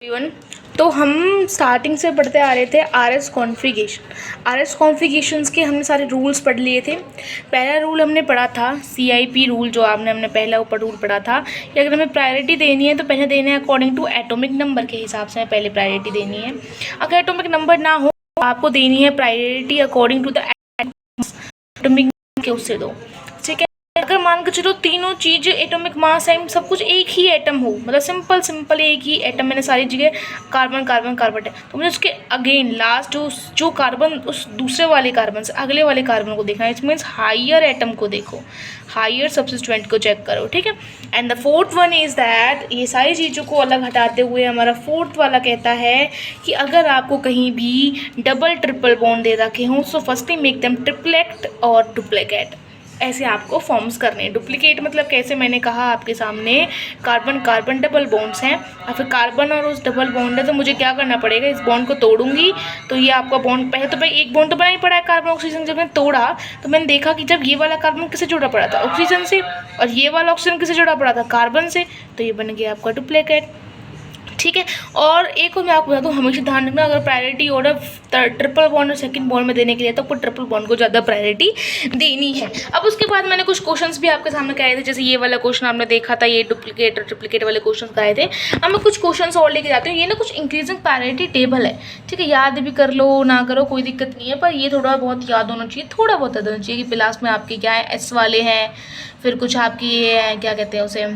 Everyone, तो हम starting से पढ़ते आ रहे थे आरएस कॉन्फ़िगरेशंस के हमने सारे रूल्स पढ़ लिए थे। पहला रूल हमने पढ़ा था सीआईपी रूल, जो हमने पहला ऊपर रूल पढ़ा था कि अगर हमें प्रायोरिटी देनी है तो पहले देना है अकॉर्डिंग टू एटॉमिक नंबर के हिसाब से हमें पहले प्रायोरिटी देनी है। अगर एटॉमिक नंबर ना हो तो आपको देनी है priority according to the atomic के उससे दो, ठीक है। अगर मान के चलो तीनों चीज़ एटॉमिक मास है, सब कुछ एक ही एटम हो, मतलब सिंपल एक ही एटम, मैंने सारी जगह कार्बन कार्बन कार्बन है, तो मुझे उसके अगेन लास्ट जो कार्बन उस दूसरे वाले कार्बन से अगले वाले कार्बन को देखना है। इट मीन्स हायर एटम को देखो, हायर सब्सिस्टेंट को चेक करो, ठीक है। And the fourth one is that, ये सारी चीज़ों को अलग हटाते हुए हमारा फोर्थ वाला कहता है कि अगर आपको कहीं भी डबल ट्रिपल बॉन्ड दे रखे हों, so firstly make them triplet और डुप्लीकेट, ऐसे आपको फॉर्म्स करने हैं। डुप्लीकेट मतलब कैसे, मैंने कहा आपके सामने कार्बन कार्बन डबल बॉन्ड्स हैं और फिर कार्बन और उस डबल बॉन्ड है, तो मुझे क्या करना पड़ेगा, इस बॉन्ड को तोड़ूंगी तो ये आपका बॉन्ड, पहले तो भाई एक बॉन्ड तो बना ही पड़ा है कार्बन ऑक्सीजन। जब मैंने तोड़ा तो मैंने देखा कि जब ये वाला कार्बन किससे जुड़ा पड़ा था, ऑक्सीजन से, और ये वाला ऑक्सीजन किससे जुड़ा पड़ा था, कार्बन से, तो ये बन गया आपका डुप्लीकेट, ठीक है। और एक और मैं आपको बता दूँ, हमेशा ध्यान रखना, अगर प्रायोरिटी ऑर्डर ट्रिपल बॉन्ड और सेकंड बॉन्ड में देने के लिए तो आपको ट्रिपल बॉन्ड को ज़्यादा प्रायोरिटी देनी है। अब उसके बाद मैंने कुछ क्वेश्चंस भी आपके सामने कराए थे, जैसे ये वाला क्वेश्चन आपने देखा था, ये डुप्लीकेट और ट्रिप्लीकेट वाले क्वेश्चन कराए थे। अब मैं कुछ क्वेश्चन और लेके जाती हूँ। ये ना कुछ इंक्रीजिंग प्रायोरिटी टेबल है, ठीक है, याद भी कर लो ना करो कोई दिक्कत नहीं है, पर ये थोड़ा बहुत याद होना चाहिए, थोड़ा बहुत याद होना चाहिए कि क्लास में आपके क्या है, एस वाले हैं, फिर कुछ आपकी ये है, क्या कहते हैं उसे,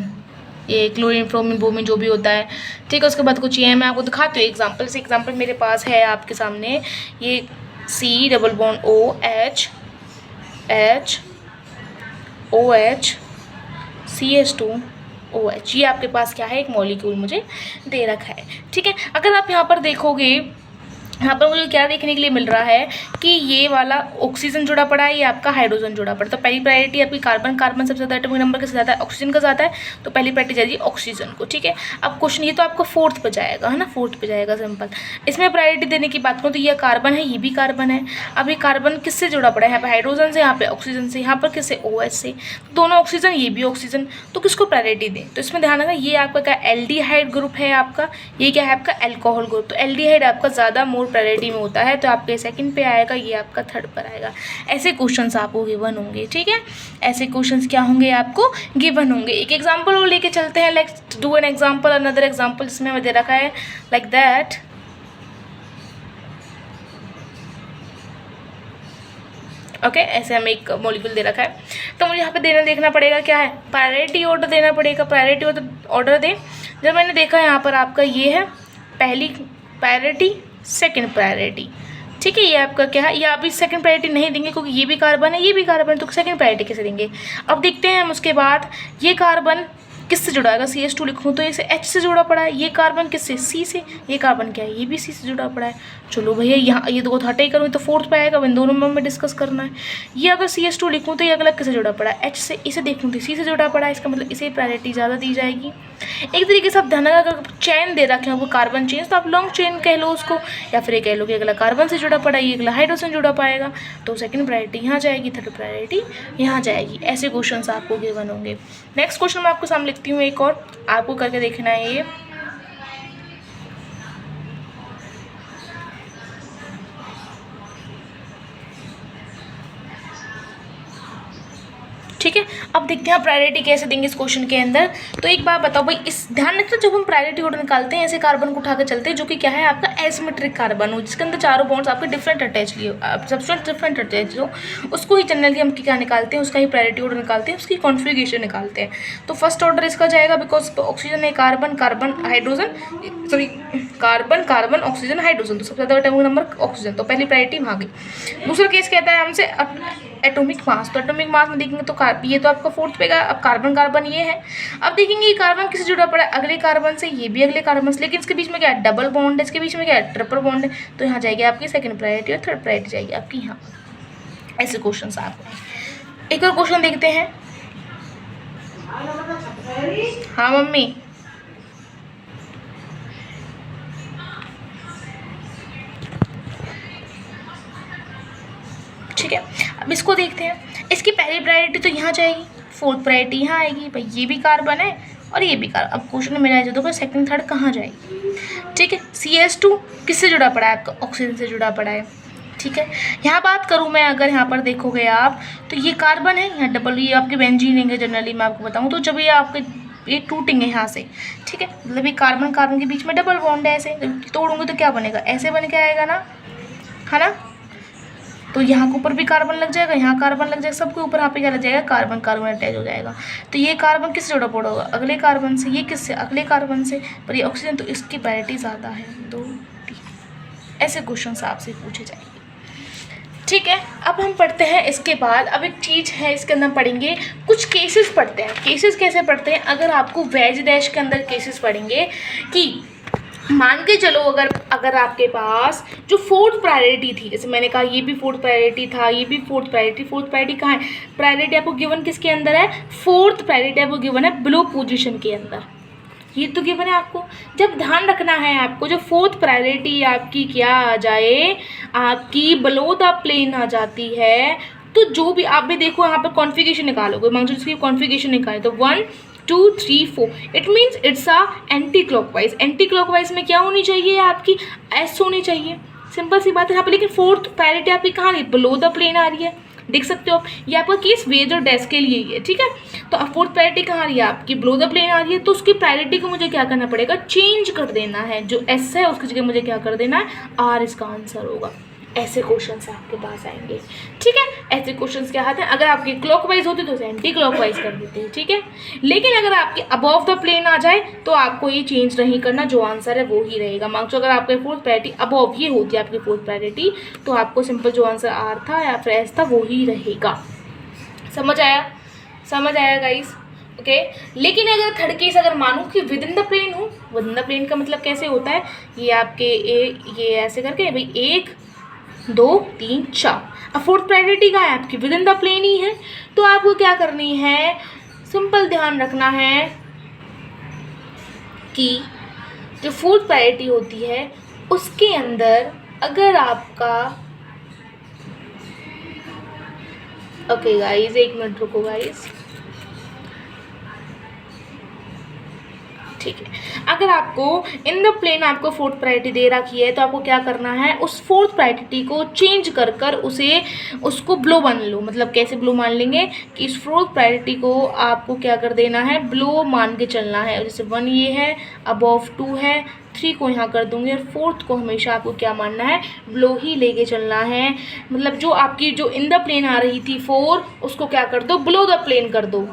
ये क्लोरीन फ्रोमिन ब्रोमीन जो भी होता है, ठीक है। उसके बाद कुछ ये है, मैं आपको दिखाती हूँ एग्जांपल से। एग्जांपल मेरे पास है आपके सामने, ये C double bond O H H O H CH2 OH, ये आपके पास क्या है, एक मॉलिक्यूल मुझे दे रखा है, ठीक है। अगर आप यहाँ पर देखोगे, यहाँ पर मुझे क्या देखने के लिए मिल रहा है कि ये वाला ऑक्सीजन जुड़ा पड़ा है, ये आपका हाइड्रोजन जुड़ा पड़ा है, तो पहली प्रायोरिटी आपकी कार्बन कार्बन सबसे ज़्यादा एटॉमिक नंबर किससे ज़्यादा है, ऑक्सीजन का ज़्यादा है, तो पहली प्रायोरिटी जाएगी ऑक्सीजन को, ठीक है। अब क्वेश्चन ये तो आपका फोर्थ पे जाएगा, है ना, फोर्थ पे जाएगा सिंपल। इसमें प्रायोरिटी देने की बात करूँ तो ये कार्बन है, ये भी कार्बन है। अब ये कार्बन किससे जुड़ा पड़ा है, यहाँ पर हाइड्रोजन से, यहाँ पर ऑक्सीजन से, यहाँ पर किससे, OH से, तो दोनों ऑक्सीजन, ये भी ऑक्सीजन, तो किसको प्रायोरिटी दें, तो इसमें ध्यान रखना, ये आपका क्या एल्डिहाइड ग्रुप है आपका, ये क्या है आपका एल्कोहल ग्रुप, तो एल्डिहाइड आपका ज़्यादा मोर प्रायोरिटी में होता है, तो आपके सेकंड पे आएगा, ये आपका थर्ड पर आएगा। ऐसे क्वेश्चंस आपको गिवन होंगे, ठीक है, ऐसे क्वेश्चंस क्या होंगे, आपको गिवन होंगे। एक एग्जांपल और लेके चलते हैं, let's do an example, another example, जिसमें हमें दे रखा है लाइक दैट, ओके, ऐसे हमें एक मॉलिक्यूल दे रखा है, तो मुझे यहाँ पे देखना पड़ेगा क्या है, प्रायोरिटी ऑर्डर देना पड़ेगा। प्रायोरिटी ऑर्डर दें, जब मैंने देखा यहाँ पर आपका ये है पहली प्रायोरिटी, सेकंड प्रायोरिटी, ठीक है, ये आपका क्या है, ये अभी सेकंड प्रायोरिटी नहीं देंगे क्योंकि ये भी कार्बन है, ये भी कार्बन है, तो सेकंड प्रायोरिटी कैसे देंगे। अब देखते हैं हम उसके बाद, ये कार्बन किससे जुड़ा है, CH2 लिखूँ तो इसे H से जुड़ा पड़ा है, ये कार्बन किससे, C से, ये कार्बन क्या है, ये भी C से जुड़ा पड़ा है। चलो भैया, यहाँ ये दो हटे ही करूँ तो फोर्थ पे आएगा, इन दोनों में हमें डिस्कस करना है। ये अगर CH2 लिखूँ तो ये अगला किससे जुड़ा पड़ा है, H से, इसे देखूँ तो C से जुड़ा पड़ा है, इसका मतलब इसे प्रायोरिटी ज़्यादा दी जाएगी। एक तरीके से आप ध्यान रखना, अगर चेन दे रखे हैं वो कार्बन चेन, तो आप लॉन्ग चेन कह लो उसको, या फिर ये कह लो कि अगला कार्बन से जुड़ा पड़ा है, ये अगला हाइड्रोजन जुड़ा पाएगा, तो सेकंड प्रायोरिटी यहाँ जाएगी, थर्ड प्रायोरिटी यहाँ जाएगी। ऐसे क्वेश्चंस आपको गिवन होंगे। नेक्स्ट क्वेश्चन मैं आपको सामने लिखती हूँ, एक और आपको करके देखना है ये, ठीक है। अब देखते हैं प्रायोरिटी कैसे देंगे इस क्वेश्चन के अंदर। तो एक बात बताओ भाई, इस ध्यान रखना, जब हम प्रायोरिटी ऑर्डर निकालते हैं ऐसे कार्बन को उठा के चलते हैं जो कि क्या है आपका एसिमेट्रिक कार्बन हो, जिसके अंदर चारों बॉन्ड्स आपके डिफरेंट अटैच लिए सब्सटेंस डिफरेंट अटैच हो, उसको ही जनरली हम क्या निकालते हैं, उसका ही प्रायोरिटी ऑर्डर निकालते हैं, उसकी कॉन्फ़िगरेशन निकालते हैं। तो फर्स्ट ऑर्डर इसका जाएगा, बिकॉज ऑक्सीजन है, carbon carbon hydrogen, sorry carbon carbon oxygen hydrogen, तो सबसे ज़्यादा एटॉमिक नंबर ऑक्सीजन, तो पहली प्रायोरिटी वहाँ गई। दूसरा केस कहता है हमसे एटॉमिक मास, तो एटॉमिक मास में देखेंगे तो ये तो आपका फोर्थ पे गया। अब कार्बन कार्बन ये है, अब देखेंगे ये कार्बन किससे जुड़ा पड़ा है, अगले कार्बन से, ये भी अगले कार्बन से, लेकिन इसके बीच में क्या है, डबल बॉन्ड है, इसके बीच में क्या है, ट्रिपल बॉन्ड है, तो यहाँ जाएगी आपकी सेकंड प्रायोरिटी और थर्ड प्रायोरिटी जाएगी आपकी यहाँ। ऐसे क्वेश्चन आपको। एक और क्वेश्चन देखते हैं, हाँ मम्मी, ठीक है। अब इसको देखते हैं, इसकी पहली प्रायोरिटी तो यहाँ जाएगी, फोर्थ प्रायोरिटी यहाँ आएगी, भाई ये भी कार्बन है और ये भी कार्बन। अब क्वेश्चन में मेरा जो देखो सेकंड थर्ड कहाँ जाएगी, ठीक है। CS2 किससे जुड़ा पड़ा है आपका, ऑक्सीजन से जुड़ा पड़ा है, ठीक है। यहाँ बात करूँ मैं, अगर यहाँ पर देखोगे आप तो ये कार्बन है, यहाँ डबल, ये आपके बेंजीन रहेंगे जनरली मैं आपको बताऊँ तो, जब ये आपके ये टूटेंगे यहाँ से, ठीक है, मतलब ये कार्बन कार्बन के बीच में डबल बॉन्ड है, ऐसे तोड़ूंगे तो क्या बनेगा, ऐसे बन के आएगा ना, है ना। तो यहाँ के ऊपर भी कार्बन लग जाएगा, यहाँ कार्बन लग जाएगा, सबके ऊपर यहाँ पे क्या लग जाएगा, कार्बन कार्बन अटैच हो जाएगा। तो ये कार्बन किससे जुड़ा पड़ा होगा, अगले कार्बन से, ये किससे, अगले कार्बन से, पर ये ऑक्सीजन तो इसकी प्रायोरिटी ज़्यादा है, 2 D। ऐसे क्वेश्चन आपसे पूछे जाएंगे, ठीक है। अब हम पढ़ते हैं इसके बाद, अब एक चीज़ है इसके अंदर पढ़ेंगे, कुछ केसेस पढ़ते हैं। केसेस कैसे पढ़ते हैं, अगर आपको वेज डैश के अंदर केसेस पढ़ेंगे कि मान के चलो अगर आपके पास जो 4th प्रायोरिटी थी, जैसे मैंने कहा ये भी 4th प्रायोरिटी था, ये भी 4th प्रायोरिटी कहाँ है, प्रायोरिटी आपको गिवन किसके अंदर है, 4th प्रायोरिटी आपको गिवन है बिलो पोजीशन के अंदर, ये तो गिवन है आपको। जब ध्यान रखना है आपको, जो 4th प्रायोरिटी आपकी क्या आ जाए, आपकी बिलो द प्लेन आ जाती है, तो जो भी आप भी देखो यहाँ पर कॉन्फ़िगरेशन निकालोगे, मान लो इसकी कॉन्फ़िगरेशन निकाले तो 1 2 3 4, it means it's a anti clockwise. Anti clockwise में क्या होनी चाहिए आपकी, एस होनी चाहिए, सिंपल सी बात है यहाँ पर। लेकिन 4th प्रायोरिटी आपकी कहाँ आ रही है, बिलो द प्लेन आ रही है, देख सकते हो आप, ये आपका केस वेज और डैश के लिए ही है, ठीक है। तो 4th प्रायोरिटी कहाँ आ रही है आपकी, बिलो द प्लेन आ रही है, तो उसकी प्रायोरिटी को मुझे क्या करना पड़ेगा, चेंज कर देना है, जो एस है उसकी जगह मुझे क्या कर देना है, आर इसका आंसर होगा। ऐसे क्वेश्चंस आपके पास आएंगे, ठीक है। ऐसे क्वेश्चंस क्या आते हैं, अगर आपकी क्लॉकवाइज होती तो एंटी क्लॉकवाइज कर देते हैं, ठीक है। लेकिन अगर आपके अबव द प्लेन आ जाए तो आपको ये चेंज नहीं करना, जो आंसर है वो ही रहेगा। मान लो अगर आपके 4th प्रायोरिटी अबव ये होती है आपकी 4th प्रायोरिटी, तो आपको सिंपल जो आंसर आर था या फिर एस था वो ही रहेगा। समझ आया गाइस, ओके। लेकिन अगर थर्ड केस अगर मानूँ कि विद इन द प्लेन हो, विद इन द प्लेन का मतलब कैसे होता है, ये आपके ये ऐसे करके भाई 1 2 3 4, अब 4th प्रायोरिटी का है आपकी विद इन द प्लेन ही है, तो आपको क्या करनी है, सिंपल ध्यान रखना है कि जो 4th प्रायोरिटी होती है उसके अंदर अगर आपका, ओके गाइस 1 मिनट रुको गाइस, ठीक है। अगर आपको इन द प्लेन आपको 4th प्रायोरिटी दे रखी है तो आपको क्या करना है, उस 4th प्रायोरिटी को चेंज कर उसको ब्लो मान लो। मतलब कैसे ब्लो मान लेंगे कि इस 4th प्रायोरिटी को आपको क्या कर देना है, ब्लो मान के चलना है। जैसे 1 ये है, अबव 2 है, 3 को यहाँ कर दूंगी और 4th को हमेशा आपको क्या मानना है, ब्लो ही लेके चलना है। मतलब जो आपकी जो इन द प्लेन आ रही थी 4, उसको क्या कर दो, बिलो द प्लेन कर दो।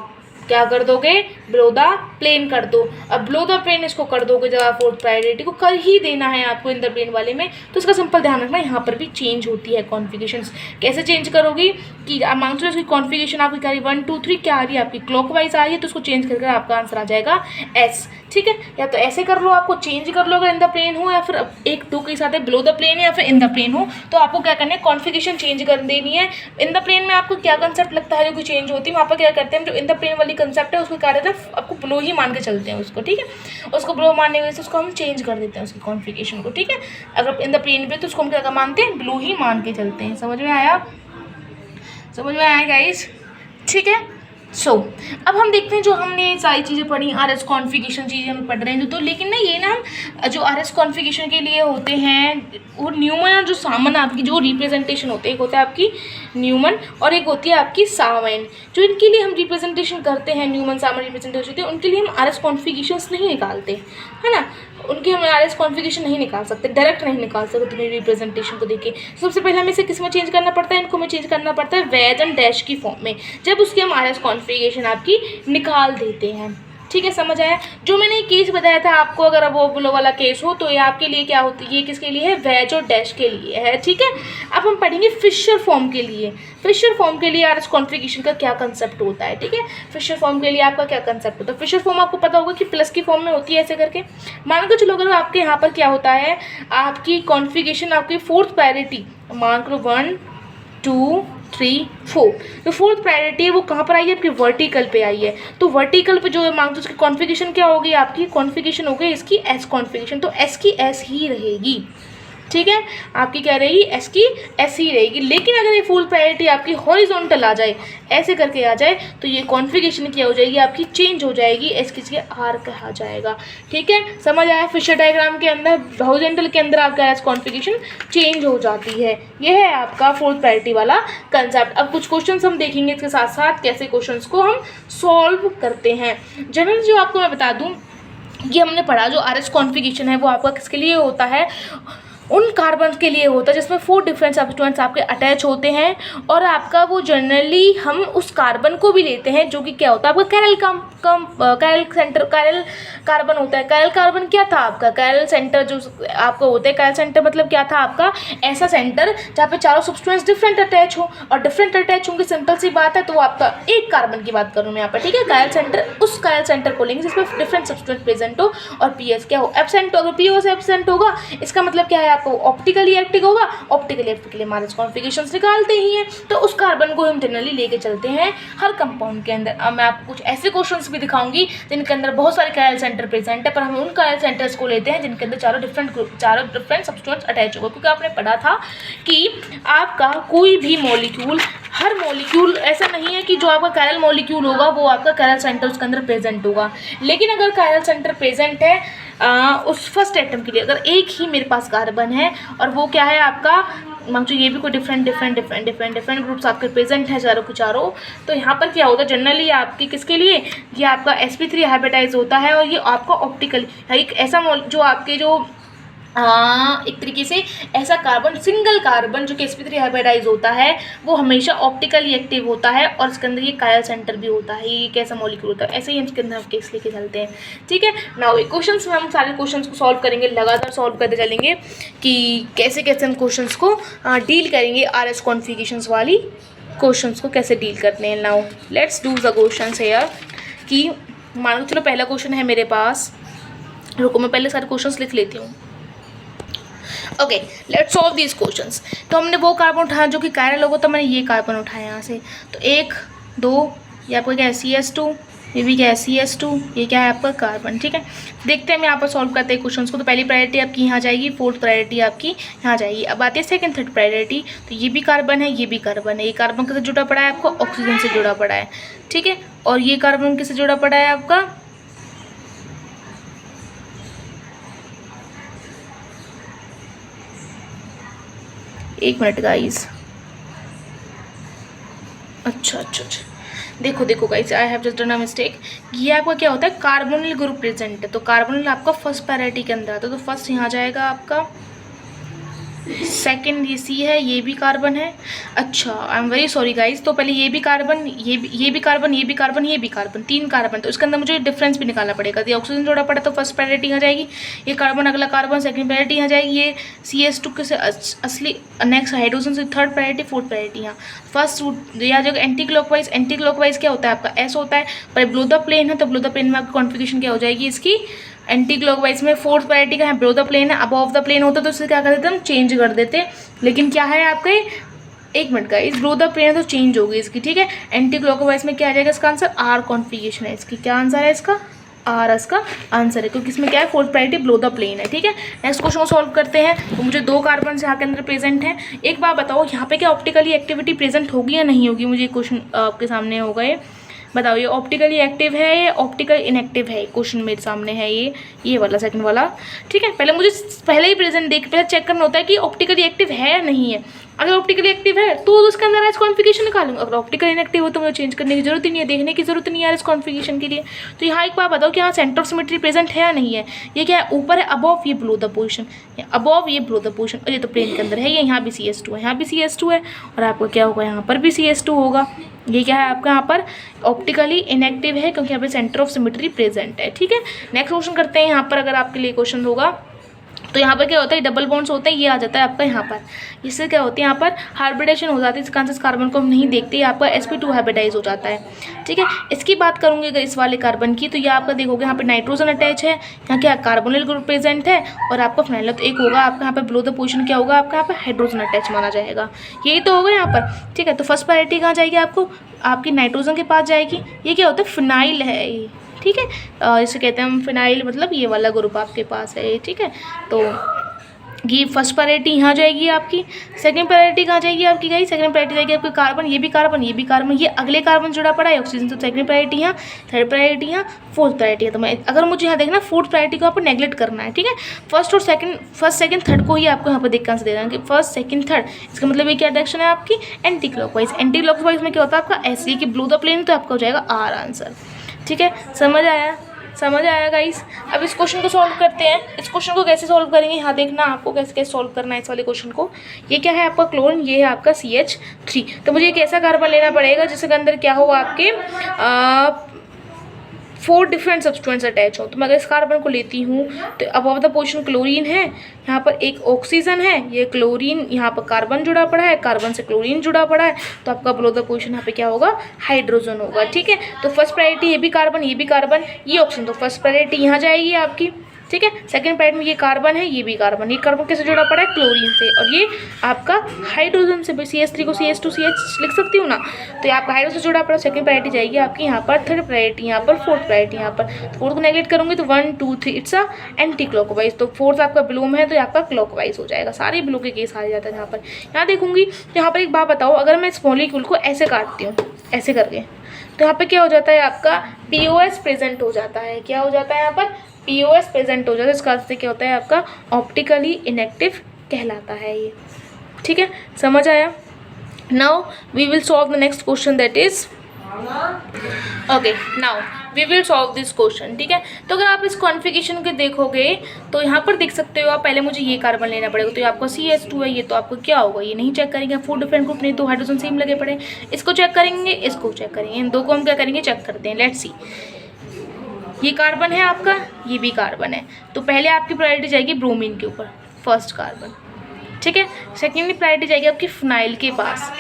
क्या कर दोगे, बिलो द प्लेन कर दो। अब बिलो द प्लेन इसको कर दोगे जब 4th प्रायोरिटी को कर ही देना है आपको इन द प्लेन वाले में, तो इसका सिंपल ध्यान रखना, यहाँ पर भी चेंज होती है कॉन्फ़िगरेशन। कैसे चेंज करोगी कि आप मान लो इसकी कॉन्फ़िगरेशन आपकी क्या रही 1 2 3 क्या आ रही है आपकी क्लॉकवाइज आ रही है, तो उसको चेंज करके आपका आंसर आ जाएगा एस, ठीक है। या तो ऐसे कर लो, आपको चेंज कर लो अगर इन द प्लेन हो, या फिर 1 2 के साथ बिलो द प्लेन है या फिर इन द प्लेन हो, तो आपको क्या करना है, कॉन्फ़िगरेशन चेंज कर देनी है। इन द प्लेन में आपको क्या कंसेप्ट लगता है जो कि चेंज होती है, वहाँ पर क्या करते हैं, जो इन द प्लेन वाली कंसेप्ट है उसको क्या रहता है, आपको ब्लो ही मान के चलते हैं उसको, ठीक है। उसको ब्लो मानने की वजह से उसको हम चेंज कर देते हैं उसकी कॉन्फ़िगरेशन को, ठीक है। अगर इन द प्लेन पे तो उसको हम क्या मानते हैं, ब्लो ही मान के चलते हैं। समझ में आया गाइस, ठीक है। अब हम देखते हैं, जो हमने सारी चीज़ें पढ़ी, RS कॉन्फ़िगरेशन चीज़ें हम पढ़ रहे हैं तो लेकिन ना ये ना हम जो RS कॉन्फ़िगरेशन के लिए होते हैं वो न्यूमन और जो सामन आपकी जो रिप्रेजेंटेशन होते हैं, एक होता है आपकी न्यूमन और एक होती है आपकी सामन। जो इनके लिए हम रिप्रेजेंटेशन करते हैं, न्यूमन सामन रिप्रेजेंटेशन होती है, उनके लिए हम RS कॉन्फ़िगरेशंस नहीं निकालते, है ना। उनकी हम RS कॉन्फ़िगरेशन नहीं निकाल सकते, डायरेक्ट नहीं निकाल सकते तुम्हें रिप्रेजेंटेशन को देखे। सबसे पहले हमें इसे किस में चेंज करना पड़ता है, इनको हमें चेंज करना पड़ता है वेज एंड डैश की फॉर्म में, जब उसकी हम RS कॉन्फ़िगरेशन आपकी निकाल देते हैं, ठीक है। समझ आया। जो मैंने एक केस बताया था आपको, अगर अब वो बिलो वाला केस हो तो ये आपके लिए क्या होती है, ये किसके लिए है, वेज और डैश के लिए है, ठीक है। अब हम पढ़ेंगे फिशर फॉर्म के लिए। फिशर फॉर्म के लिए RS कॉन्फ़िगरेशन का क्या कंसेप्ट होता है, ठीक है। फिशर फॉर्म के लिए आपका क्या कंसेप्ट होता है, फिशर फॉर्म आपको पता होगा कि प्लस की फॉर्म में होती है, ऐसे करके मान के चलो। अगर आपके यहाँ पर क्या होता है, आपकी कॉन्फ़िगरेशन आपकी 4th प्रायोरिटी मान करो 1 2 3 4, जो 4th प्रायोरिटी है वो कहाँ पर आई है, आपकी वर्टिकल पे आई है। तो वर्टिकल पे जो है मांग तो उसकी कॉन्फ़िगरेशन क्या होगी, आपकी कॉन्फ़िगरेशन हो गई इसकी एस कॉन्फ़िगरेशन, तो एस की एस ही रहेगी, ठीक है, आपकी क्या रहेगी, एस की एस ही रहेगी। लेकिन अगर ये फुल प्रायोरिटी आपकी हॉरिजॉन्टल आ जाए, ऐसे करके आ जाए, तो ये कॉन्फ़िगरेशन क्या हो जाएगी आपकी, चेंज हो जाएगी, एस किसके आर कहा जाएगा। ठीक है, समझ आया। फिशर डायग्राम के अंदर हॉरिजॉन्टल के अंदर आपका एस कॉन्फ़िगरेशन चेंज हो जाती है। ये है आपका फुल प्रायोरिटी वाला कंसेप्ट। अब कुछ क्वेश्चन हम देखेंगे इसके साथ साथ कैसे क्वेश्चन को हम सॉल्व करते हैं। जनरल जो आपको मैं बता दूँ, ये हमने पढ़ा जो आर एस कॉन्फ़िगरेशन है वो आपका किसके लिए होता है, उन कार्बन के लिए होता है जिसमें 4 डिफरेंट सब्स्टिट्यूएंट्स आपके अटैच होते हैं। और आपका वो जनरली हम उस कार्बन को भी लेते हैं जो कि क्या होता है आपका कैरल कार्बन होता है। कैरल कार्बन क्या था आपका, कैरल सेंटर जो आपका होता है, कैरल सेंटर मतलब क्या था आपका, ऐसा सेंटर जहाँ पे चारों सब्स्टिट्यूएंट्स डिफरेंट अटैच हो, और डिफरेंट अटैच होंगे, सिंपल सी बात है। तो वो आपका एक कार्बन की बात करूँ मैं यहाँ पर, ठीक है। कैरल सेंटर, उस कैरल सेंटर को लेंगे जिसमें डिफरेंट सब्स्टिट्यूएंट प्रेजेंट हो और पी एस क्या हो, एब्सेंट हो। अगर पी ओ से एब्सेंट होगा इसका मतलब क्या है, आपको ऑप्टिकली एक्टिव होगा। ऑप्टिकली एक्टिव के लिए हमारे कॉन्फ़िगरेशंस निकालते ही हैं, तो उस कार्बन को हम जनरली लेके चलते हैं हर कंपाउंड के अंदर। अब मैं आपको कुछ ऐसे क्वेश्चंस भी दिखाऊंगी जिनके अंदर बहुत सारे कैरल सेंटर प्रेजेंट है, पर हम उन कैरल सेंटर्स को लेते हैं जिनके अंदर चारों डिफरेंट सब्स्टिट्यूएंट्स अटैच होगा। क्योंकि आपने पढ़ा था कि आपका कोई भी मॉलिक्यूल, हर मॉलिक्यूल ऐसा नहीं है कि जो आपका कैरल मॉलिक्यूल होगा वो आपका कैरल सेंटर उसके अंदर प्रेजेंट होगा। लेकिन अगर कैरल सेंटर प्रेजेंट है उस फर्स्ट एटम के लिए, अगर एक ही मेरे पास कार्बन है और वो क्या है आपका, मान लो ये भी कोई डिफरेंट ग्रुप्स आपके प्रेजेंट हैं चारों के चारों, तो यहाँ पर क्या होता है जनरली आपकी किसके लिए, ये आपका sp3 हाइब्रिडाइज होता है। और ये आपका ऑप्टिकली एक ऐसा जो आपके जो एक तरीके से ऐसा कार्बन, सिंगल कार्बन जो कि sp3 हाइब्रिडाइज होता है, वो हमेशा ऑप्टिकली एक्टिव होता है और इसके अंदर ये कायल सेंटर भी होता है। ये कैसा मॉलिक्यूल होता है, ऐसे ही हम इसके अंदर हम केस लेके चलते हैं। ठीक है, नाउ क्वेश्चंस में हम सारे क्वेश्चंस को सॉल्व करेंगे, लगातार सॉल्व करते चलेंगे कि कैसे कैसे हम क्वेश्चंस को डील करेंगे, आर एस कॉन्फ़िगरेशंस वाली क्वेश्चंस को कैसे डील करते हैं। Now let's do the questions here. कि मान लो चलो पहला क्वेश्चन है मेरे पास, रुको मैं पहले सारे क्वेश्चंस लिख लेती हूँ। Okay, let's solve these questions. तो हमने वो कार्बन उठाया जो कि कायरल होगा, तो मैंने ये कार्बन उठाया यहाँ से। तो 1 2, ये आपका क्या है CS2, ये भी क्या है CS2, ये क्या है आपका कार्बन। ठीक है, देखते हैं हम यहाँ पर सॉल्व करते हैं क्वेश्चंस को। तो पहली प्रायोरिटी आपकी यहाँ जाएगी, फोर्थ प्रायोरिटी आपकी यहाँ जाएगी। अब आती है सेकंड थर्ड प्रायोरिटी। तो ये भी कार्बन है, ये भी कार्बन है। ये कार्बन किससे जुड़ा पड़ा है आपको, ऑक्सीजन से जुड़ा पड़ा है। ठीक है, और ये कार्बन किससे जुड़ा पड़ा है आपका, एक मिनट गाइस, अच्छा, देखो guys, I have just done a mistake. ये आपका क्या होता है, कार्बोनिल ग्रुप प्रेजेंट है। तो कार्बोनिल आपका फर्स्ट प्रायोरिटी के अंदर आता है, तो फर्स्ट यहाँ जाएगा आपका। सेकंड ये सी है, ये भी कार्बन है। अच्छा, I am very sorry guys. तो पहले ये भी कार्बन, ये भी कार्बन, ये भी कार्बन, ये भी कार्बन, 3 कार्बन। तो इसके अंदर मुझे डिफरेंस भी निकालना पड़ेगा। ये ऑक्सीजन जोड़ा पड़ा तो फर्स्ट प्रायोरिटी यहाँ जाएगी, ये कार्बन अगला कार्बन सेकंड प्रायोरिटी यहाँ जाएगी, ये CS2 के से असली नेक्स्ट हाइड्रोजन से थर्ड प्रायोरिटी, फोर्थ प्रायोरिटी यहाँ। फर्स्ट यहाँ जाएगा एंटी क्लॉकवाइज क्या होता है आपका, एस होता है। पर ब्लो द प्लेन है, तो ब्लो द प्लेन में आपकी कॉन्फ़िगरेशन क्या हो जाएगी इसकी, एंटी क्लॉकवाइज में फोर्थ प्रायोरिटी का है, ब्लो द प्लेन है। अबव द प्लेन होता तो उससे क्या कर देते हम, चेंज कर देते। लेकिन क्या है आपके, एक मिनट का, इस ब्लो द प्लेन है तो चेंज होगी इसकी। ठीक है, एंटी क्लॉकवाइज में क्या आ जाएगा इसका आंसर, आर कॉन्फ़िगरेशन है इसकी। क्या आंसर है इसका, आर इसका आंसर है, क्योंकि इसमें क्या है, fourth priority below the plane है। ठीक है, नेक्स्ट क्वेश्चन को सॉल्व करते हैं। तो मुझे 2 कार्बन यहाँ के अंदर प्रेजेंट हैं। एक बात बताओ, यहाँ पे क्या ऑप्टिकली एक्टिविटी प्रेजेंट होगी या नहीं होगी, मुझे क्वेश्चन आपके सामने होगा। ये बताओ, ये ऑप्टिकली एक्टिव है या ऑप्टिकल इनएक्टिव है, क्वेश्चन मेरे सामने है ये वाला सेकंड वाला। ठीक है, पहले मुझे पहले ही प्रेजेंट पहले चेक करना होता है कि ऑप्टिकली एक्टिव है या नहीं है। अगर ऑप्टिकली एक्टिव है तो उसके अंदर एस कॉन्फ़िगरेशन निकालूंगा, अगर ऑप्टिकल इनएक्टिव हो तो मुझे चेंज करने की जरूरत ही नहीं है, देखने की जरूरत नहीं है इस कॉन्फ़िगरेशन के लिए। तो यहाँ एक बात बताओ कि यहाँ सेंटर ऑफ सिमेट्री प्रेजेंट है या नहीं है। ये क्या है, ऊपर है अबव, ये बिलो द पोजीशन, अबव ये बिलो द पोजीशन, और ये तो प्लेन के अंदर है। ये यहाँ भी CS2 है, यहाँ भी CS2 है, और आपको क्या होगा, यहाँ पर भी CS2 होगा। ये क्या है आपका यहाँ पर ऑप्टिकली इनएक्टिव है, क्योंकि यहाँ पे सेंटर ऑफ सिमेट्री प्रेजेंट है। ठीक है, नेक्स्ट क्वेश्चन करते हैं। यहाँ पर अगर आपके लिए क्वेश्चन होगा तो यहाँ पर क्या होता है, डबल बॉन्ड्स होते हैं, ये आ जाता है आपका यहाँ पर। इससे क्या होती है, यहाँ पर हाइब्रिडेशन हो जाती है, इसका आंसर कार्बन को हम नहीं देखते, आपका sp2 हाइब्रिडाइज हो जाता है। ठीक है, इसकी बात करूँगी अगर इस वाले कार्बन की, तो ये आपका देखोगे यहाँ पर नाइट्रोजन अटैच है, यहाँ क्या कार्बोनिल ग्रुप प्रेजेंट है, और आपका फिनाइल तो एक होगा आपका यहाँ पर बिलो द पोजीशन क्या होगा आपका यहाँ पर हाइड्रोजन अटैच माना जाएगा। यही तो होगा यहाँ पर। ठीक है, तो फर्स्ट प्रायोरिटी कहाँ जाएगी आपको, आपकी नाइट्रोजन के पास जाएगी। ये क्या होता है, फिनाइल है ये। ठीक है, इसे कहते हैं हम फिनाइल, मतलब ये वाला ग्रुप आपके पास है। ठीक है, तो ये फर्स्ट प्रायोरिटी यहाँ जाएगी आपकी, सेकंड प्रायोरिटी कहाँ जाएगी आपकी गाइस, सेकंड प्रायोरिटी जाएगी आपकी कार्बन, ये भी कार्बन, ये भी कार्बन, ये अगले कार्बन जुड़ा पड़ा है ऑक्सीजन, तो सेकंड प्रायोरिटी यहाँ, थर्ड प्रायोरिटी यहाँ, फोर्थ प्रायोरिटी है। तो मैं अगर मुझे यहाँ देखना फोर्थ प्रायोरिटी को आपको नेगलेक्ट करना है, ठीक है। फर्स्ट और सेकंड, फर्स्ट सेकंड थर्ड को ही आपको यहाँ पर देख कर दे रहा है कि फर्स्ट सेकंड थर्ड, इसका मतलब ये क्या डायरेक्शन है आपकी, एंटी क्लॉकवाइज। एंटी क्लॉकवाइज में क्या होता है आपका, ऐसे कि ब्लू द प्लेन, तो आपका हो जाएगा आर आंसर, ठीक है। समझ आया, समझ आया गाइस। अब इस क्वेश्चन को सॉल्व करते हैं। इस क्वेश्चन को कैसे सॉल्व करेंगे, यहाँ देखना आपको कैसे कैसे सॉल्व करना है इस वाले क्वेश्चन को। ये क्या है आपका क्लोरीन, ये है आपका CH3। तो मुझे एक ऐसा कार्बन लेना पड़ेगा जिसके अंदर क्या हो आपके 4 डिफरेंट सब्सटेंस अटैच हो। तो मैं अगर इस कार्बन को लेती हूँ तो अबव द पोजीशन क्लोरीन है, यहाँ पर एक ऑक्सीजन है, ये क्लोरीन, यहाँ पर कार्बन जुड़ा पड़ा है, कार्बन से क्लोरीन जुड़ा पड़ा है, तो आपका बिलो द पोजीशन यहाँ पे क्या होगा, हाइड्रोजन होगा, ठीक है। तो फर्स्ट प्रायोरिटी ये भी कार्बन, ये भी कार्बन, ये ऑक्सीजन, तो फर्स्ट प्रायोरिटी यहाँ जाएगी आपकी, ठीक है। सेकंड प्रायोरिटी में ये कार्बन है, ये भी कार्बन, ये कार्बन किससे जुड़ा पड़ा है, क्लोरीन से, और ये आपका हाइड्रोजन से। CH3 को CH2CH लिख सकती हूँ ना, तो ये आपका हाइड्रोजन से जुड़ा पड़ा। सेकंड प्रायोरिटी जाएगी आपकी यहाँ पर, थर्ड प्रायोरिटी यहाँ पर, फोर्थ प्रायोरिटी यहाँ पर। तो फोर्थ को नेगलेक्ट करूँगी तो 1 2 3 इट्स अ एंटी क्लॉकवाइज, तो फोर्थ आपका बिलो में है तो आपका क्लॉकवाइज हो जाएगा। सारे बिलो के केस आ जाता है यहाँ पर। यहाँ देखूंगी तो यहाँ पर एक बात बताओ, अगर मैं इस मॉलिक्यूल को ऐसे काटती हूँ, ऐसे करके, तो यहाँ पर क्या हो जाता है आपका POS प्रेजेंट हो जाता है। क्या हो जाता है यहाँ पर, POS प्रेजेंट हो जाता है। इसका अर्थ से क्या होता है आपका ऑप्टिकली इनएक्टिव कहलाता है ये, ठीक है। समझ आया। Now we will solve the next question, that is okay, now we will solve this question, ठीक है। तो अगर आप इस कॉन्फ़िगरेशन के देखोगे तो यहाँ पर देख सकते हो आप, पहले मुझे ये कार्बन लेना पड़ेगा, तो ये आपका CH2 है, ये तो आपको क्या होगा, ये नहीं चेक करेंगे, 4 डिफरेंट ग्रुप नहीं तो हाइड्रोजन सेम लगे पड़े, इसको चेक करेंगे, इसको चेक करेंगे, इन दो को हम क्या करेंगे, चेक करते हैं। लेट्स सी, ये कार्बन है आपका, ये भी कार्बन है, तो पहले आपकी प्रायोरिटी जाएगी ब्रोमीन के ऊपर, फर्स्ट कार्बन, ठीक है। सेकेंडली प्रायोरिटी जाएगी आपकी फिनाइल के पास,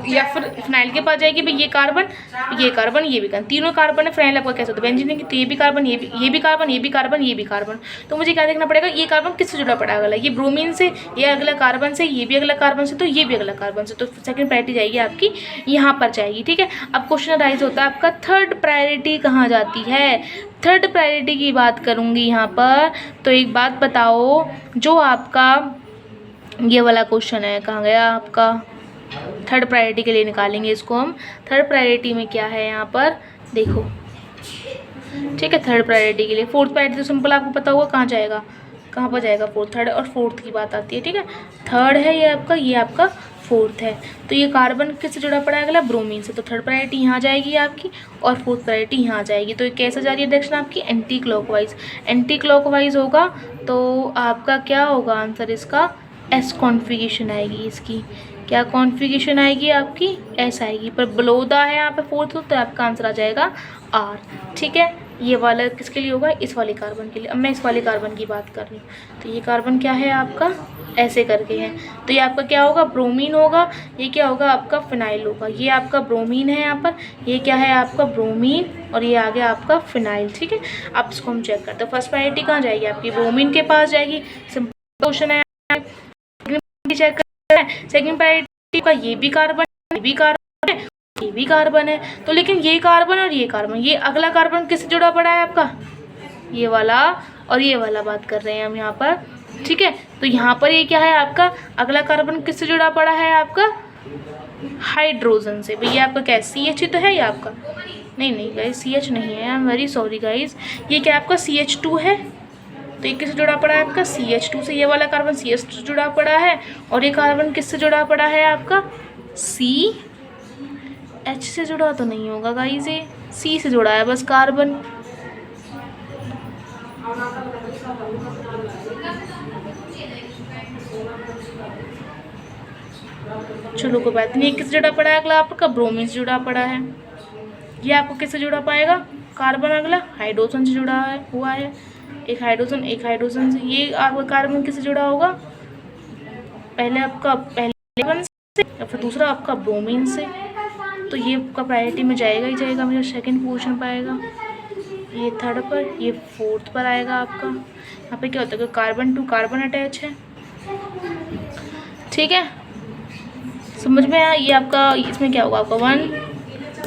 या फिर फिनाइल के पास जाएगी भाई, ये कार्बन, ये कार्बन, ये भी कार्बन, तीनों कार्बन है। फिनाइल आपका कैसे होता है बेंजीन की, तो ये भी कार्बन, ये भी कार्बन, ये भी कार्बन, ये भी कार्बन। तो मुझे क्या देखना पड़ेगा, ये कार्बन किससे जुड़ा पड़ा है, अगला ये ब्रोमीन से, ये अगला कार्बन से, ये भी अगला कार्बन से, तो ये भी अगला कार्बन से। तो सेकंड प्रायोरिटी जाएगी आपकी यहाँ पर जाएगी, ठीक है। अब क्वेश्चन राइज होता है आपका थर्ड प्रायोरिटी कहाँ जाती है। थर्ड प्रायोरिटी की बात करूँगी यहाँ पर, तो एक बात बताओ, जो आपका ये वाला क्वेश्चन है कहाँ गया आपका, थर्ड प्रायोरिटी के लिए निकालेंगे इसको हम। थर्ड प्रायोरिटी में क्या है यहाँ पर देखो, ठीक है। थर्ड प्रायोरिटी के लिए, फोर्थ प्रायोरिटी तो सिंपल आपको पता होगा कहाँ जाएगा, कहाँ पर जाएगा, फोर्थ। थर्ड और फोर्थ की बात आती है, ठीक है। थर्ड है ये आपका फोर्थ है, तो ये कार्बन किससे जुड़ा पड़ा है, अगला ब्रोमीन से, तो थर्ड प्रायोरिटी यहाँ जाएगी आपकी और फोर्थ प्रायोरिटी यहाँ जाएगी। तो ये कैसे जा रही है डायरेक्शन आपकी, एंटी क्लॉकवाइज। एंटी क्लॉकवाइज होगा तो आपका क्या होगा आंसर इसका, एस कॉन्फ़िगरेशन आएगी इसकी। क्या कॉन्फ़िगरेशन आएगी आपकी, एस आएगी, पर बिलो द है यहाँ पे फोर्थ, तो आपका आंसर आ जाएगा आर, ठीक है। ये वाला किसके लिए होगा, इस वाले कार्बन के लिए। अब मैं इस वाले कार्बन की बात कर रही हूँ, तो ये कार्बन क्या है आपका, ऐसे करके है, तो ये आपका क्या होगा, ब्रोमीन होगा, ये क्या होगा आपका फिनाइल होगा। ये आपका ब्रोमीन है यहाँ पर, ये क्या है आपका ब्रोमीन, और ये आ गया आपका फिनाइल, ठीक है। अब इसको हम चेक करते हैं, फर्स्ट प्रायोरिटी कहाँ जाएगी आपकी, ब्रोमीन के पास जाएगी, सिंपल क्वेश्चन है। चेक करना है सेकंड प्रायोरिटी का, ये भी कार्बन, ये भी कार्बन है, ये भी कार्बन है, तो लेकिन ये कार्बन और ये कार्बन, ये अगला कार्बन किससे जुड़ा पड़ा है आपका, ये वाला और ये वाला बात कर रहे हैं हम यहाँ पर, ठीक है। तो यहाँ पर ये क्या है आपका, अगला कार्बन किससे जुड़ा पड़ा है आपका, हाइड्रोजन से। भैया आपका क्या CH तो है ये आपका, नहीं गाइस CH नहीं है, I am very sorry guys, ये क्या आपका CH2 है, तो ये किससे जुड़ा पड़ा है आपका, CH2 से। ये वाला कार्बन CH2 से जुड़ा पड़ा है, और ये कार्बन किससे जुड़ा पड़ा है आपका, CH से जुड़ा तो नहीं होगा गाइस, ये C से जुड़ा है बस कार्बन। चलो कोई बात नहीं, किससे जुड़ा पड़ा है अगला आपका, ब्रोमीन से जुड़ा पड़ा है। ये आपको किससे जुड़ा पाएगा, कार्बन अगला हाइड्रोजन से जुड़ा हुआ है, एक हाइड्रोजन से। ये आपका कार्बन किससे जुड़ा होगा, पहले आपका कार्बन से या फिर दूसरा आपका ब्रोमीन से, तो ये आपका प्रायोरिटी में जाएगा ही जाएगा, मेरा सेकंड पोजीशन पाएगा, ये थर्ड पर, ये फोर्थ पर आएगा आपका। यहाँ पे क्या होता है, कार्बन टू कार्बन अटैच है, ठीक है, समझ में आया। ये आपका इसमें क्या होगा आपका 1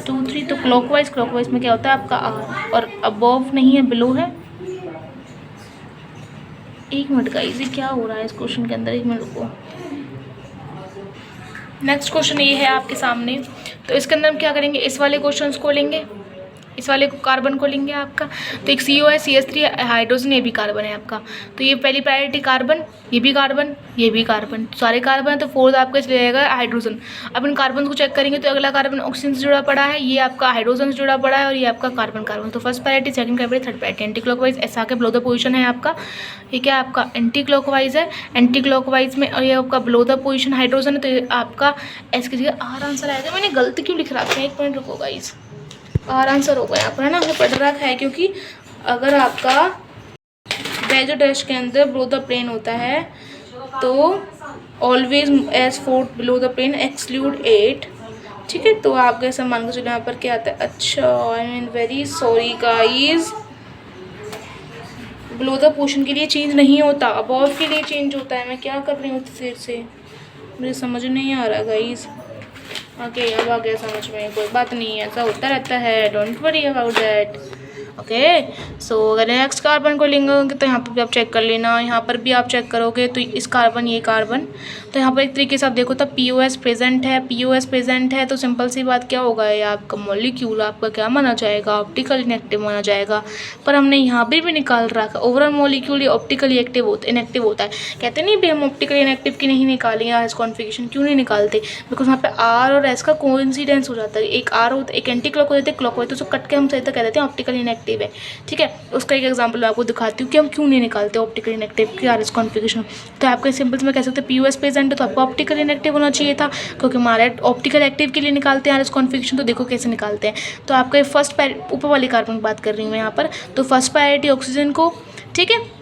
2 3, तो क्लॉकवाइज में क्या होता है आपका आर, और अबव नहीं है बिलो है, एक मिनट गाइस, ये क्या हो रहा है इस क्वेश्चन के अंदर, एक मिनट रुको। नेक्स्ट क्वेश्चन ये है आपके सामने। तो इसके अंदर हम क्या करेंगे, इस वाले क्वेश्चंस को लेंगे, इस वाले को कार्बन को लेंगे आपका। तो एक CO है, CH3 हाइड्रोजन, ये भी कार्बन है आपका। तो ये पहली प्रायोरिटी कार्बन, ये भी कार्बन, ये भी कार्बन, सारे कार्बन है। तो फोर्थ आपका चले जाएगा हाइड्रोजन। अब इन कार्बन को चेक करेंगे तो अगला कार्बन ऑक्सीजन से जुड़ा पड़ा है, ये आपका हाइड्रोजन से जुड़ा पड़ा है, और ये आपका कार्बन कार्बन। तो first priority, second priority, third priority. Anti clockwise ऐसा के बिलो द पोजीशन है आपका। ये क्या आपका एंटी क्लॉकवाइज है, एंटी क्लॉकवाइज में, और ये आपका बिलो द पोजीशन हाइड्रोजन है। तो ये आपका एस की जगह आर आंसर आएगा। मैंने गलती क्यों लिख रखा है, एक मिनट रुको गाइज, आर आंसर होगा यहाँ पर, है ना, हमें पढ़ रखा है। क्योंकि अगर आपका बेजो डैश के अंदर बिलो द प्लेन होता है तो always as fourth below the plane exclude 8, ठीक है। तो आप कैसे मान के चलो यहाँ पर क्या आता है, अच्छा I mean very sorry guys, below the portion के लिए चेंज नहीं होता, अबव के लिए चेंज होता है। मैं क्या कर रही हूँ फिर से, मुझे समझ नहीं आ रहा गाइज। ओके अब आ गया समझ में, कोई बात नहीं है, ऐसा होता रहता है, don't worry about that. Okay so अगर नेक्स्ट कार्बन को लेंगे तो यहाँ पर भी आप चेक कर लेना, यहाँ पर भी आप चेक करोगे तो इस कार्बन, ये कार्बन, तो यहाँ पर एक तरीके से आप देखो तो POS प्रेजेंट है, POS प्रेजेंट है, तो सिंपल सी बात क्या होगा, ये आपका मॉलिक्यूल आपका क्या माना जाएगा, ऑप्टिकल इनएक्टिव माना जाएगा। पर हमने यहाँ पर भी निकाल रखा ओवरऑल मॉलिक्यूल ये ऑप्टिकली इनएक्टिव होता है। कहते नहीं भी हम ऑप्टिकल इनएक्टिव की नहीं निकालेंगे आर एस कॉन्फिगरेशन, क्यों नहीं निकालते, बिकॉज वहाँ पे आर और एस का कोइंसिडेंस हो जाता है। एक आर होता है, एक एंटी क्लॉक हो जाता है, क्लॉक होता है, तो उसको कट के हम सही कह देते हैं ऑप्टिकल इनएक्टिव है, ठीक है। उसका एक एग्जांपल मैं आपको दिखाती हूँ कि हम क्यों नहीं निकालते ऑप्टिकल इनएक्टिव की आर एस कॉन्फिगरेशन। तो आपको सिंपल से मैं कह सकते हैं POS प्रेजेंट है तो आपको ऑप्टिकल इनएक्टिव होना चाहिए था, क्योंकि हमारे ऑप्टिकल एक्टिव के लिए निकालते हैं आर एस कॉन्फिगरेशन। तो देखो कैसे निकालते हैं। तो आपका फर्स्ट ऊपर वाले कार्बन की बात कर रही हूँ मैं यहाँ पर, तो फर्स्ट प्रायोरिटी ऑक्सीजन को, ठीक है।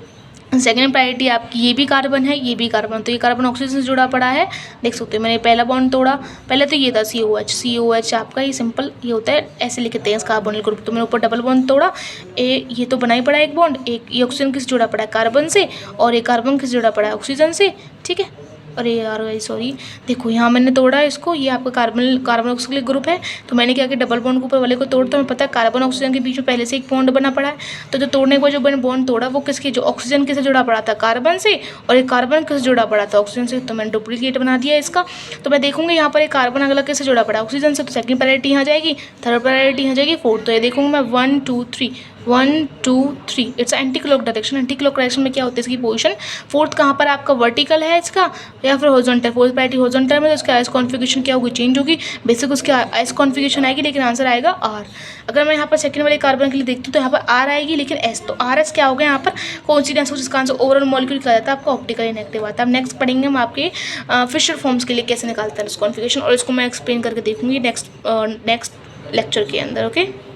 सेकेंड प्रायोरिटी आपकी ये भी कार्बन है, ये भी कार्बन, तो ये कार्बन ऑक्सीजन से जुड़ा पड़ा है, देख सकते हो। मैंने पहला बॉन्ड तोड़ा, पहले तो ये था COH आपका, ये सिंपल ये होता है, ऐसे लिखते हैं इस कार्बोनिल ग्रुप। तो मैंने ऊपर डबल बॉन्ड तोड़ा, ये तो बना ही पड़ा एक बॉन्ड, एक ये ऑक्सीजन किससे जुड़ा पड़ा है, कार्बन से, और ये कार्बन किससे जुड़ा पड़ा है, ऑक्सीजन से, ठीक है। अरे यार सॉरी, देखो यहाँ मैंने तोड़ा इसको, ये आपका कार्बन ऑक्सीजन ग्रुप है। तो मैंने क्या किया, डबल बॉन्ड के ऊपर वाले को तोड़ता हूँ, पता है कार्बन ऑक्सीजन के बीच में पहले से एक बॉन्ड बना पड़ा है। तो जो तोड़ने के बाद जो मैंने बॉन्ड तोड़ा वो किसके, जो ऑक्सीजन के से जुड़ा पड़ा था, कार्बन से, और एक कार्बन किससे जुड़ा पड़ा था, ऑक्सीजन से। तो मैंने डुप्लीकेट बना दिया इसका। तो मैं देखूंगी यहाँ पर एक कार्बन अगला किससे जुड़ा पड़ा है, ऑक्सीजन से। तो सेकंड प्रायोरिटी यहाँ जाएगी, थर्ड प्रायोरिटी यहाँ जाएगी, फोर्थ। तो ये देखूंगी मैं 1 2 3 1 2 3, it's anti clock direction. Anti clock direction में क्या होता है इसकी पोजीशन, फोर्थ कहाँ पर आपका वर्टिकल है इसका या फिर हॉरिजॉन्टल। फोर्थ प्रायोरिटी हॉरिजॉन्टल में, तो उसका आइस कॉन्फिगरेशन क्या होगी, चेंज होगी, बेसिक उसकी आइस कॉन्फिगरेशन आएगी, लेकिन आंसर आएगा आर। अगर मैं यहाँ पर सेकंड वाले कार्बन के लिए देखती हूँ तो यहाँ पर आर आएगी, लेकिन एस, तो आर एस क्या होगा यहाँ पर कोइंसिडेंस, जिसका आंसर ओवरऑल मॉलिक्यूल कहा जाता है आपका ऑप्टिकल इनएक्टिव आता है। अब नेक्स्ट पढ़ेंगे हम आपके फिशर फॉर्म्स के लिए कैसे निकालता है इस कॉन्फिगरेशन, और इसको मैं एक्सप्लेन करके देखूंगी नेक्स्ट लेक्चर के अंदर। ओके।